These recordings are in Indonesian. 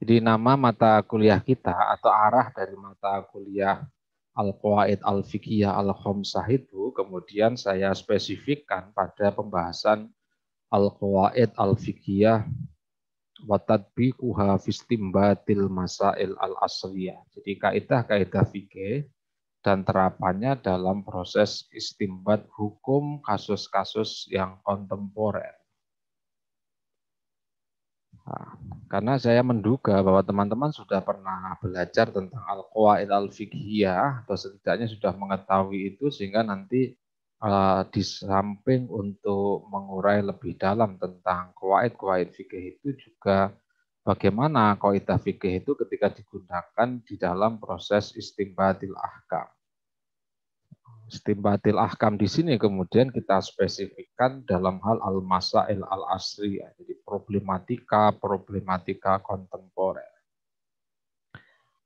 Jadi nama mata kuliah kita atau arah dari mata kuliah Al-Qawaid Al-Fiqhiyah Al-Khamsah itu kemudian saya spesifikkan pada pembahasan Al-Qawaid Al-Fiqhiyah wa tadbiquha fi istinbatil masail al-asriyah. Jadi kaidah-kaidah fikih dan terapannya dalam proses istimbat hukum kasus-kasus yang kontemporer. Nah, karena saya menduga bahwa teman-teman sudah pernah belajar tentang Al-Qawaid Al-Fiqhiyah atau setidaknya sudah mengetahui itu sehingga nanti di samping untuk mengurai lebih dalam tentang qawaid-qawaid fikih itu juga bagaimana kaidah fikih itu ketika digunakan di dalam proses istinbatil ahkam. Istinbatil ahkam di sini kemudian kita spesifikkan dalam hal al-masail al-asri, jadi problematika kontemporer.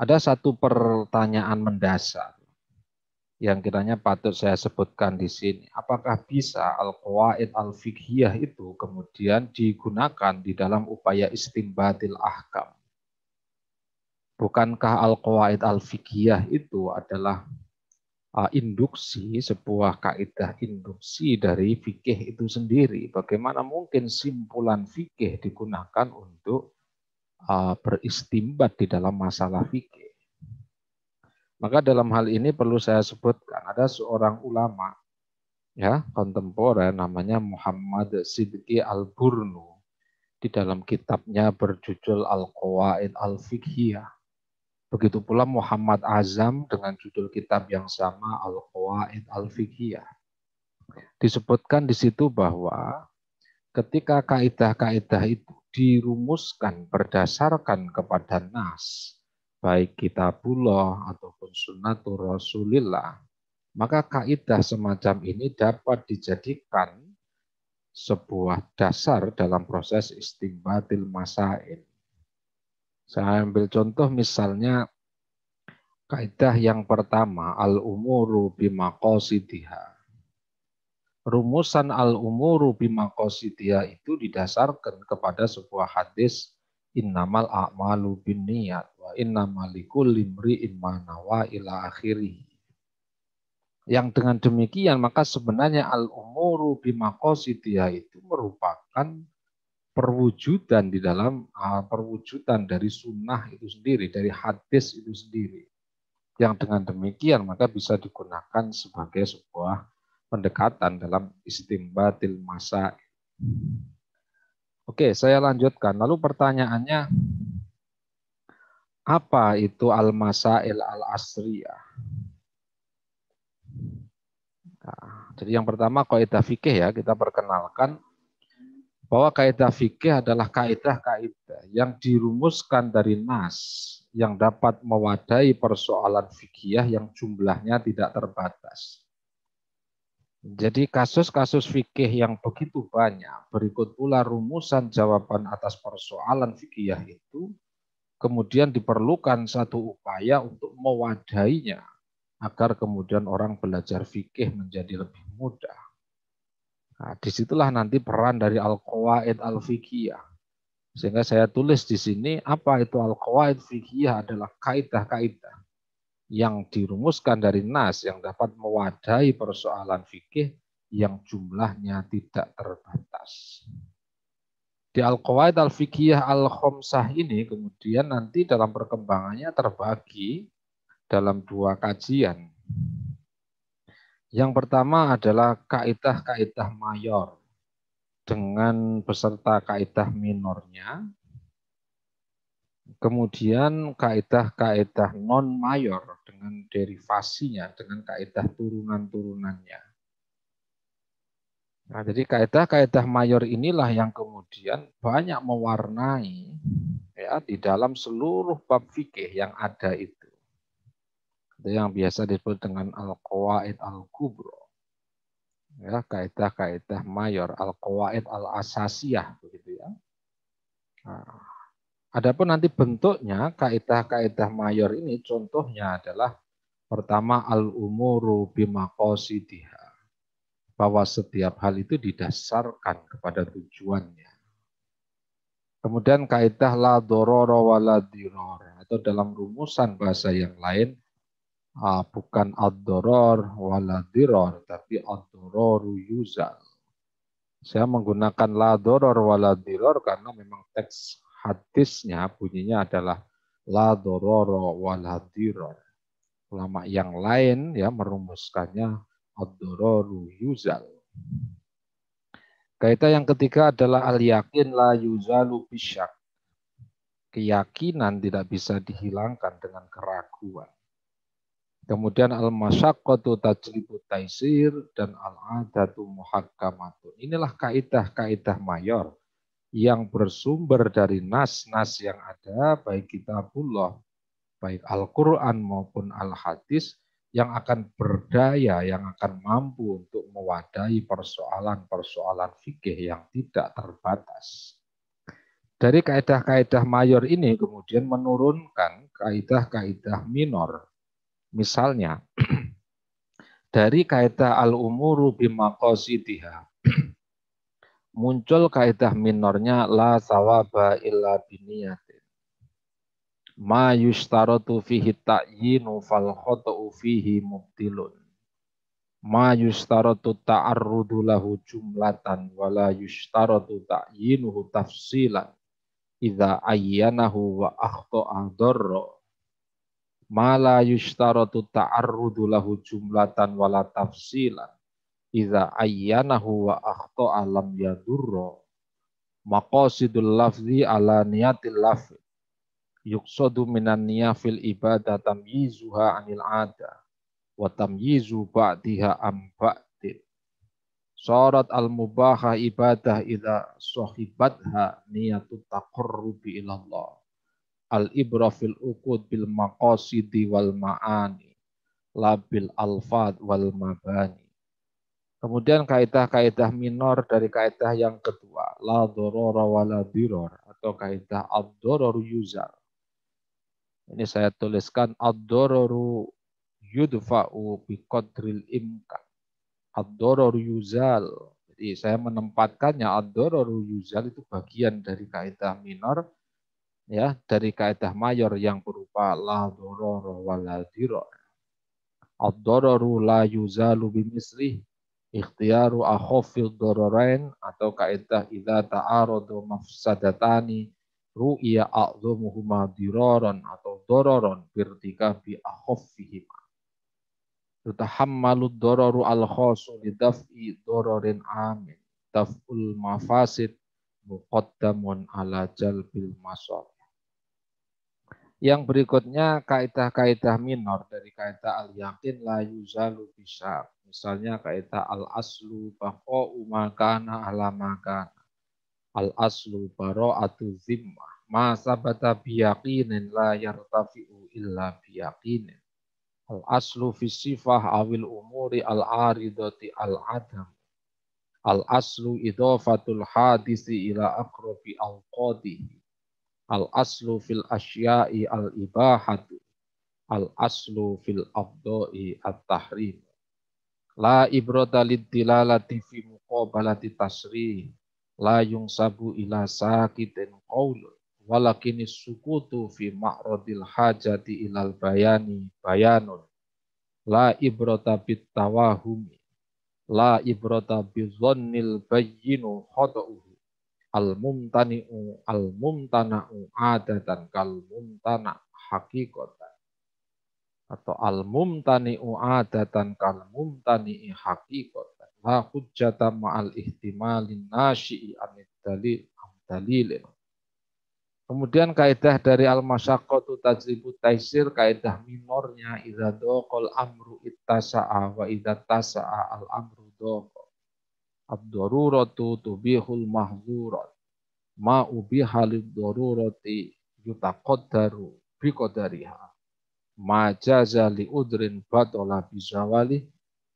Ada satu pertanyaan mendasar yang kiranya patut saya sebutkan di sini. Apakah bisa al-qawaid al-fiqhiyah itu kemudian digunakan di dalam upaya istinbatil ahkam? Bukankah al-qawaid al-fiqhiyah itu adalah induksi, sebuah kaidah induksi dari fikih itu sendiri? Bagaimana mungkin simpulan fikih digunakan untuk beristimbat di dalam masalah fikih? Maka dalam hal ini perlu saya sebutkan ada seorang ulama ya kontemporer namanya Muhammad Sidqi Al-Burnu di dalam kitabnya berjudul Al-Qawaid Al-Fiqhiyah. Begitu pula Muhammad Azam dengan judul kitab yang sama Al-Qawaid Al-Fiqhiyah. Disebutkan di situ bahwa ketika kaidah-kaidah itu dirumuskan berdasarkan kepada nas, baik kitabullah ataupun sunnatur Rasulillah, maka kaidah semacam ini dapat dijadikan sebuah dasar dalam proses istinbatil masail. Saya ambil contoh misalnya kaidah yang pertama, al-umuru bimaqasidiha. Rumusan al-umuru bimaqasidiha itu didasarkan kepada sebuah hadis innamal a'malu binniyat wa innamal likulli imri'in ma nawa ila akhirih. Yang dengan demikian maka sebenarnya al-umuru bimaqasidiha itu merupakan perwujudan di dalam perwujudan dari sunnah itu sendiri, dari hadis itu sendiri. Yang dengan demikian maka bisa digunakan sebagai sebuah pendekatan dalam istimbatil masail. Oke, saya lanjutkan. Lalu pertanyaannya, apa itu al-masail al-asriyah? Nah, jadi yang pertama kaidah fikih ya, kita perkenalkan bahwa kaidah fikih adalah kaidah-kaidah yang dirumuskan dari nas yang dapat mewadahi persoalan fikih yang jumlahnya tidak terbatas. Jadi kasus-kasus fikih yang begitu banyak, berikut pula rumusan jawaban atas persoalan fikih itu, kemudian diperlukan satu upaya untuk mewadahinya, agar kemudian orang belajar fikih menjadi lebih mudah. Nah, disitulah nanti peran dari al-qawaid al-fiqhiyah. Sehingga saya tulis di sini, apa itu al-qawaid fiqhiyah adalah kaidah-kaidah yang dirumuskan dari nas yang dapat mewadahi persoalan fikih yang jumlahnya tidak terbatas. Di Al-Qawaid Al-Fiqhiyah Al-Khamsah ini kemudian nanti dalam perkembangannya terbagi dalam dua kajian. Yang pertama adalah kaidah-kaidah mayor dengan beserta kaidah minornya. Kemudian kaidah-kaidah non mayor dengan derivasinya, dengan kaidah turunan-turunannya. Nah, jadi kaidah-kaidah mayor inilah yang kemudian banyak mewarnai ya di dalam seluruh bab fikih yang ada itu. Itu yang biasa disebut dengan al-qawaid al-kubro. Ya, kaidah-kaidah mayor, al-qawaid al-asasiyah begitu ya. Nah, adapun nanti bentuknya kaidah-kaidah mayor ini contohnya adalah pertama al-umuru bimaqasidiha, bahwa setiap hal itu didasarkan kepada tujuannya. Kemudian kaidah la dororo wa la diror, atau dalam rumusan bahasa yang lain bukan ad-doror wa la diror, tapi ad-dororu yuzal. Saya menggunakan la doror wa la diror karena memang teks hadisnya bunyinya adalah la dororo wa la diror. Ulama yang lain ya merumuskannya ad-dororu yuzal. Kaidah yang ketiga adalah al-yakin la yuzalu bisyak. Keyakinan tidak bisa dihilangkan dengan keraguan. Kemudian al-masyaqqatu tajlibu taisir dan al-adatu muhakkamatun. Inilah kaidah-kaidah mayor yang bersumber dari nas-nas yang ada, baik kitabullah, baik Al-Quran maupun Al-Hadis, yang akan berdaya, yang akan mampu untuk mewadahi persoalan-persoalan fikih yang tidak terbatas. Dari kaidah-kaidah mayor ini kemudian menurunkan kaidah-kaidah minor. Misalnya, dari kaidah al-umuru bimaqasidiha, muncul kaidah minornya la sawaba illa biniyatin. Ma yushtaratu fihi ta'yinu fal khota'u fihi mubtilun. Ma yushtaratu ta'arrudu lahu jumlatan wala yushtaratu ta'yinuhu tafsilan idza ayyanahu wa akhta'a dharra. Ma la yushtaratu ta'arrudu lahu jumlatan wala tafsilan idza ayyanahu wa akhta'a lam yadurra. Maqasidul lafzi ala niyatil lafzi yuqsadu minan niyafil ibadah tamyizuha anil ada wa tamyizu ba'diha am ba'din. Syarat al-mubaha ibadah idza sahibatha niyatut taqarrubi ilallah. Al-ibra fil uqud bil maqasidi wal ma'ani la bil alfad wal mabani. Kemudian kaidah-kaidah minor dari kaidah yang kedua, la dorora wa la diror, atau kaidah ad-dororu yuzal. Ini saya tuliskan ad-dororu yudfa'u biqadril imkan. Ad-dororu yuzal. Jadi saya menempatkannya ad-dororu yuzal itu bagian dari kaidah minor, ya, dari kaidah mayor yang berupa la dororo wa la diror. Ad-dororu la yuzalu bimislih. Ikhtiaru akhafid dororain, atau kaidah idza ta'aradu mafsadatani ru'ya a'dhamuhuma diraran atau dororon birtika bi akhaffihima. Tutahammalu dororu al-khasu lidaf'i dororin amin. Daf'ul mafasid muqaddamun ala jalbil masar. Yang berikutnya kaidah-kaidah minor dari kaidah al-yakin la yuzalu bisa. Misalnya kaidah al-aslu baqa'u makana ala makana. Al-aslu bara'atu zimmah. Ma sabata biyaqinin la yartafi'u illa biyaqinin. Al-aslu fi sifah awil umuri al-aridati al-adam. Al-aslu idafatul hadisi ila aqrabi al-qadihi. Al-aslu fil asya'i al-ibahatu. Al-aslu fil afdoi at-tahrim. La ibrata lid-dilalati fi muqabalati tasrih. La yungsabu ila sakitin qawlun. Walakinis sukutu fi ma'radil hajati ilal bayani bayanun. La ibrata bit-tawahumi. La ibrata bizonnil bayyinu khata'uhu. Al-mumtana'u adatan kal-mumtana' hakikatan. Atau al-mumtani'u adatan kal-mumtani'i hakikatan. La hujjata ma'al ihtimalin nasyi'i anid dalilin. Kemudian kaidah dari al-masyaqqatu tajribu taisir, kaidah minornya idza daqal amru ittasa'a wa idza tasa'a al-amru daqa. Ad-daruratu tubihul mahzurat. Ma ubiha lid-darurati yutaqaddaru biqadariha. Ma jaza li udrin batala bizawali.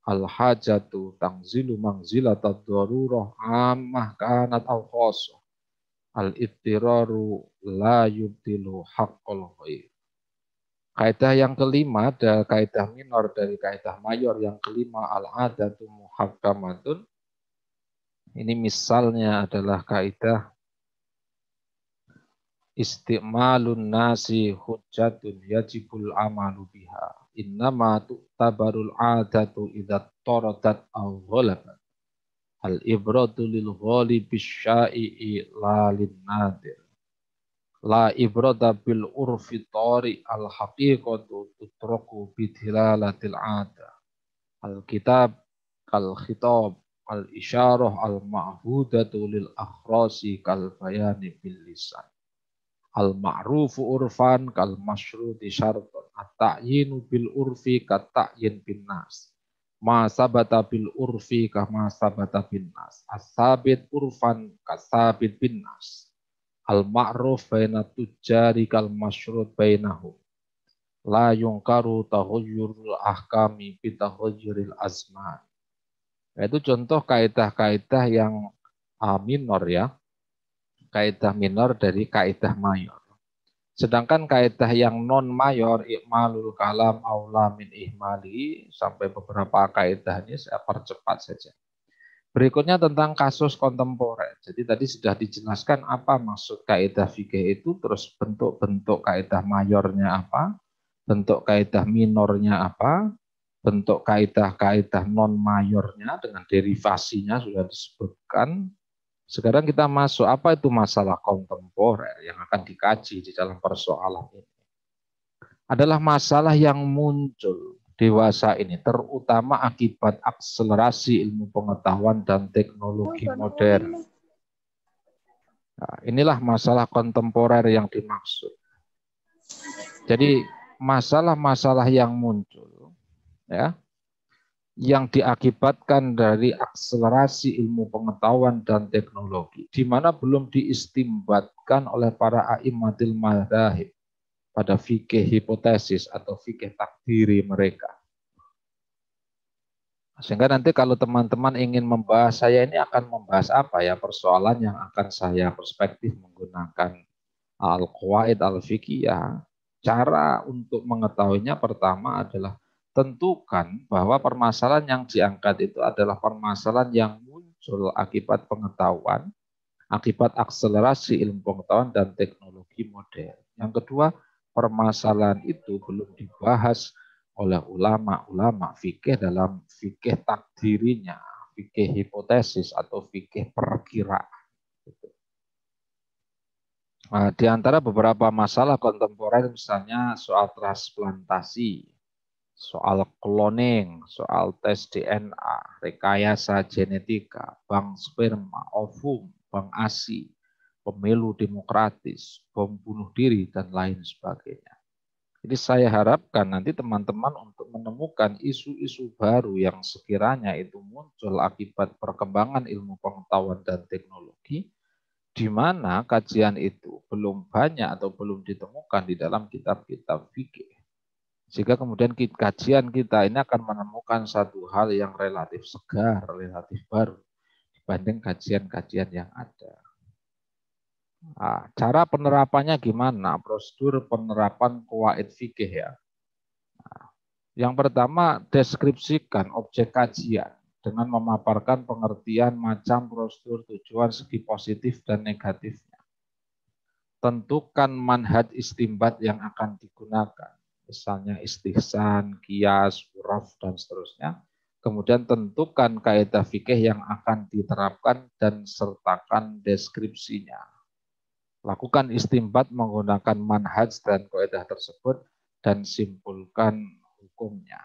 Al-hajatu tangzilu manzilatad darurah ammah kanat aw khasah. Al-ittiraru la yubtilu haqqal ghair. Kaidah yang kelima ada kaidah minor dari kaidah mayor yang kelima al-adatu muhakkamatun. Ini misalnya adalah kaidah istimalun nasi hujjatun yajibul amalu biha. Innama tu'tabarul adatu idza taradat aw ghalabat. Al ibratu lil ghalibi syai'i la lin nadir. La ibrata bil urfi tari al haqiqatu tutraku bidilalatil ada. Al kitab kal khitab al isyarah al ma'hudatu lil akhrasi kal bayani bil lisan. Al ma'rufu urfan kal masyruti syartun. At-ta'yinu bil urfi kat ta'yin bin nas. Ma sabata bil urfi kama sabata bin nas. As-sabit urfan kasabit bin nas. Al-ma'ruf baina tujari kal masyrut bainahum. La yungkaru tahuyyurul ahkami bitahuyyuril azman. Itu contoh kaidah-kaidah yang minor ya. Kaidah minor dari kaidah mayor. Sedangkan kaidah yang non mayor, ikmalul kalam aula min ihmali, sampai beberapa kaidah ini saya percepat saja. Berikutnya tentang kasus kontemporer. Jadi tadi sudah dijelaskan apa maksud kaidah fikih itu, terus bentuk-bentuk kaidah mayornya apa, bentuk kaidah minornya apa, bentuk kaidah-kaidah non mayornya dengan derivasinya sudah disebutkan. Sekarang kita masuk, apa itu masalah kontemporer yang akan dikaji di dalam persoalan ini. Adalah masalah yang muncul dewasa ini, terutama akibat akselerasi ilmu pengetahuan dan teknologi modern. Nah, inilah masalah kontemporer yang dimaksud. Jadi masalah-masalah yang muncul, ya, yang diakibatkan dari akselerasi ilmu pengetahuan dan teknologi, di mana belum diistimbatkan oleh para a'immatil madzhab pada fikih hipotesis atau fikih takdiri mereka. Sehingga nanti kalau teman-teman ingin membahas, saya ini akan membahas apa ya persoalan yang akan saya perspektif menggunakan al-qawaid al-fiqhiyah. Cara untuk mengetahuinya pertama adalah tentukan bahwa permasalahan yang diangkat itu adalah permasalahan yang muncul akibat pengetahuan, akibat akselerasi ilmu pengetahuan dan teknologi modern. Yang kedua, permasalahan itu belum dibahas oleh ulama-ulama fikih dalam fikih takdirinya, fikih hipotesis atau fikih perkiraan. Nah, di antara beberapa masalah kontemporer misalnya soal transplantasi, soal cloning, soal tes DNA, rekayasa genetika, bank sperma, ovum, bank ASI, pemilu demokratis, bom bunuh diri, dan lain sebagainya. Jadi saya harapkan nanti teman-teman untuk menemukan isu-isu baru yang sekiranya itu muncul akibat perkembangan ilmu pengetahuan dan teknologi, di mana kajian itu belum banyak atau belum ditemukan di dalam kitab-kitab fikih. Sehingga kemudian kajian kita ini akan menemukan satu hal yang relatif segar, relatif baru dibanding kajian-kajian yang ada. Nah, cara penerapannya gimana? Prosedur penerapan qawaid fikih ya. Nah, yang pertama, deskripsikan objek kajian dengan memaparkan pengertian macam prosedur tujuan segi positif dan negatifnya. Tentukan manhaj istimbat yang akan digunakan, misalnya istihsan, qiyas, uraf, dan seterusnya. Kemudian tentukan kaidah fikih yang akan diterapkan dan sertakan deskripsinya. Lakukan istimbat menggunakan manhaj dan kaidah tersebut dan simpulkan hukumnya.